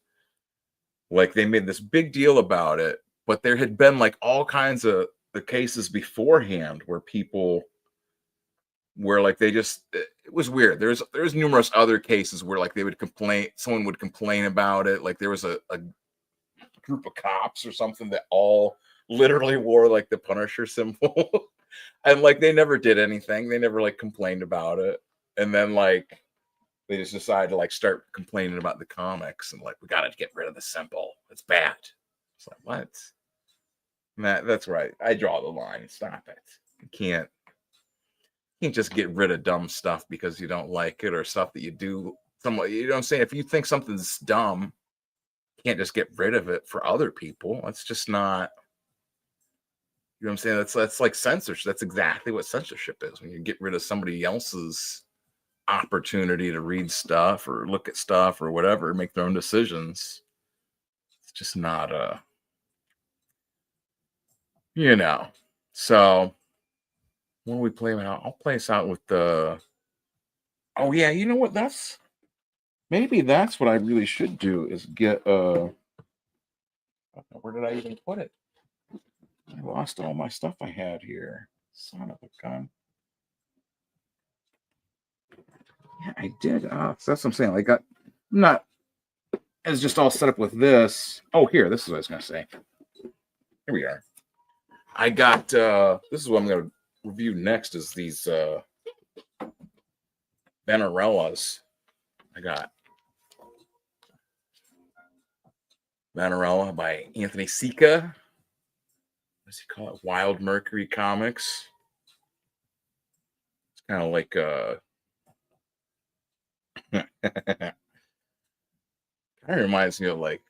Like they made this big deal about it, but there had been like all kinds of the cases beforehand where people where like it was weird. There's numerous other cases where like someone would complain about it. Like there was a group of cops or something that all literally wore like the Punisher symbol. And like they never did anything. They never like complained about it. And then like they just decided to like start complaining about the comics and like, we got to get rid of the symbol. It's bad. It's like, what? That's right. I draw the line. Stop it. You can't just get rid of dumb stuff because you don't like it or stuff that you do. You know what I'm saying? If you think something's dumb, you can't just get rid of it for other people. That's just not, you know what I'm saying? That's like censorship. That's exactly what censorship is. When you get rid of somebody else's opportunity to read stuff or look at stuff or whatever, make their own decisions. It's just not So what do we play out? I'll play us out with the oh yeah, you know what? Maybe that's what I really should do is get where did I even put it? I lost all my stuff I had here. Son of a gun. Yeah, I did. So that's what I'm saying. Like, I'm not as just all set up with this. Oh, here. This is what I was going to say. Here we are. I got, this is what I'm going to review next is these Vanarellas. I got Vanarella by Anthony Sika. What does he call it? Wild Mercury Comics. It's kind of like kind of reminds me of like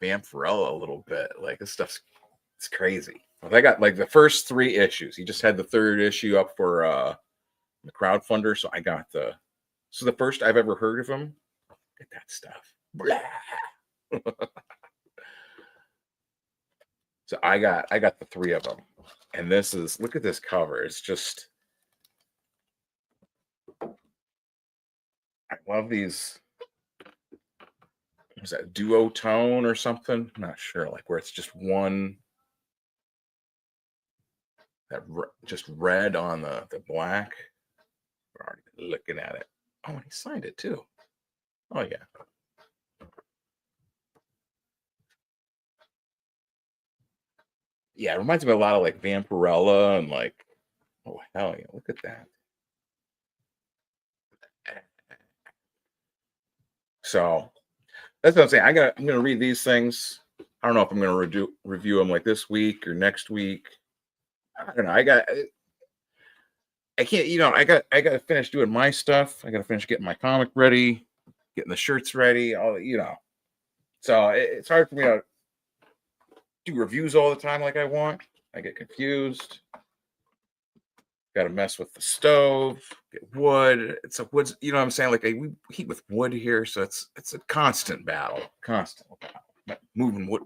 Vampirella a little bit. Like this stuff's it's crazy. I got like the first 3 issues. He just had the 3rd issue up for the crowdfunder, so I got the first I've ever heard of him. Get that stuff. So I got the 3 of them, and this is look at this cover. It's just I love these. Is that duotone or something? I'm not sure. Like where it's just one that just red on the black. We're already looking at it. Oh, and he signed it too. Oh yeah. Yeah, it reminds me a lot of like Vampirella and like, oh hell yeah, look at that. So that's what I'm saying. I'm gonna read these things. I don't know if I'm gonna review them like this week or next week. I don't know. I can't. I got to finish doing my stuff. I got to finish getting my comic ready, getting the shirts ready. All So it's hard for me to do reviews all the time like I want. I get confused. Got to mess with the stove, get wood. It's a wood, you know what I'm saying? Like we heat with wood here, so it's a constant battle. Moving wood.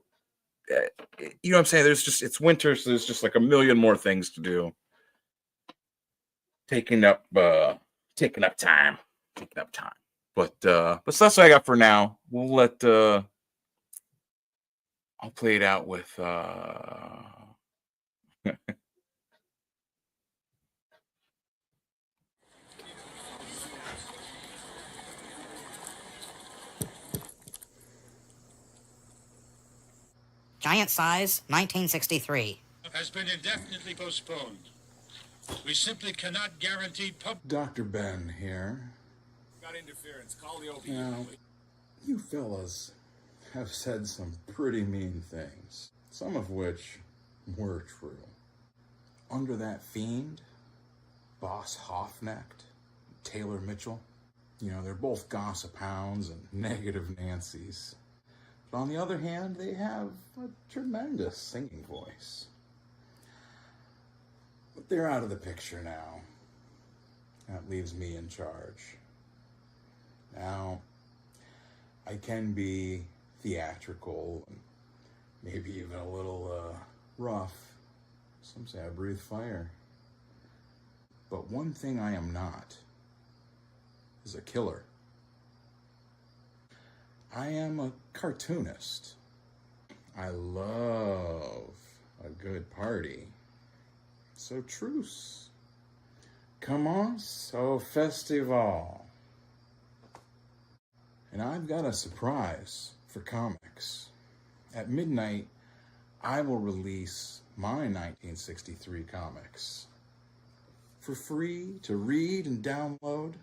You know what I'm saying? It's winter, so there's just like a million more things to do. Taking up time. But that's what I got for now. We'll let I'll play it out with
Giant size, 1963.
Has been indefinitely postponed. We simply cannot guarantee
Dr.Ben here.
Got interference. Call the OP.
Now, you fellas have said some pretty mean things, some of which were true. Under that fiend, Boss Hoffnecht, Taylor Mitchell, they're both gossip hounds and negative Nancy's. But on the other hand, they have a tremendous singing voice. But they're out of the picture now. That leaves me in charge. Now, I can be theatrical and maybe even a little rough. Some say I breathe fire. But one thing I am not is a killer. I am a cartoonist. I love a good party. So truce. Commence au festival. And I've got a surprise for comics. At midnight, I will release my 1963 comics for free to read and download,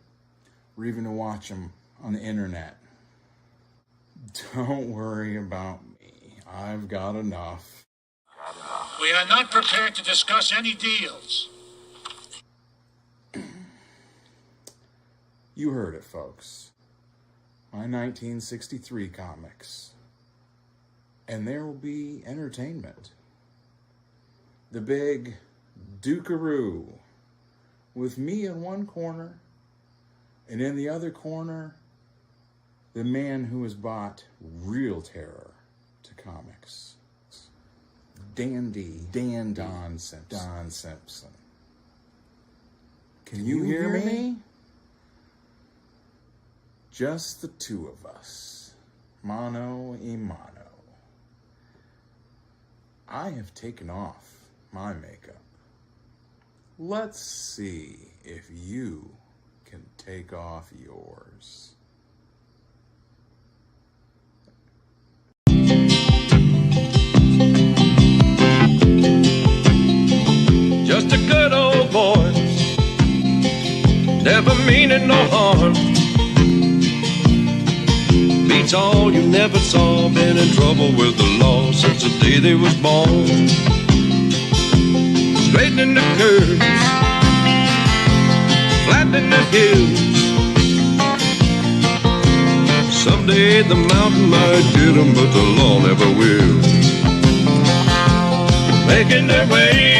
or even to watch them on the internet. Don't worry about me. I've got enough.
We are not prepared to discuss any deals.
You heard it, folks. My 1963 comics. And there will be entertainment. The big Dukaroo, with me in one corner, and in the other corner, the man who has brought real terror to comics. Don Simpson. Can you hear me? Just the two of us, mano a mano. I have taken off my makeup. Let's see if you can take off yours.
Just a good old boy, never meaning no harm. Beats all you never saw, been in trouble with the law since the day they was born. Straightening the curves, flattening the hills. Someday the mountain might get them, but the law never will. Making their way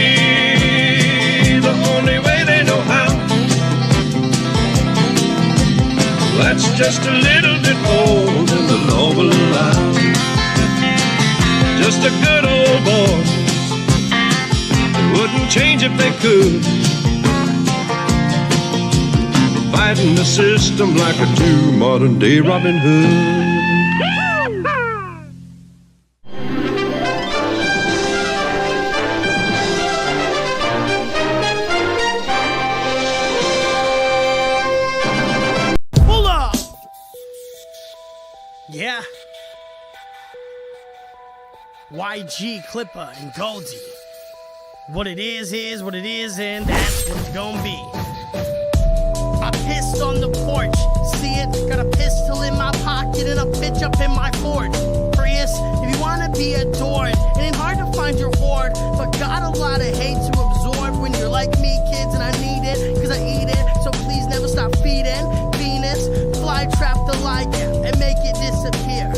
the only way they know how. That's just a little bit more than the law will allow. Just a good old boy, they wouldn't change if they could. Fighting the system like a true modern day Robin Hood.
Yeah. YG, Clipper, and Goldie. What it is what it is, and that's what it's gonna be. I pissed on the porch, see it? Got a pistol in my pocket and a bitch up in my Ford. Prius, if you wanna be adored, it ain't hard to find your hoard, but got a lot of hate to absorb when you're like me, kids, and I need it, cause I eat it, so please never stop feeding. Venus, fly trap the lichen and make it disappear.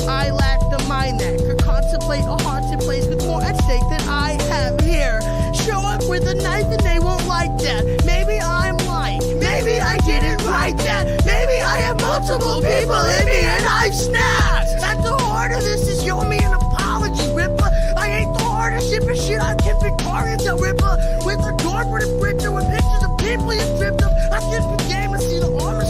I lack the mind that could contemplate a haunted place with more at stake than I have here. Show up with a knife and they won't like that. Maybe I'm lying, maybe I didn't write that. Maybe I have multiple people in me and I've snapped. At the heart of this is you owe me an apology, Ripper. I ain't the hardest shipping shit I can Victorian to Ripper. With a door for the printer with pictures of people you stripped up. I skip the game and see the armor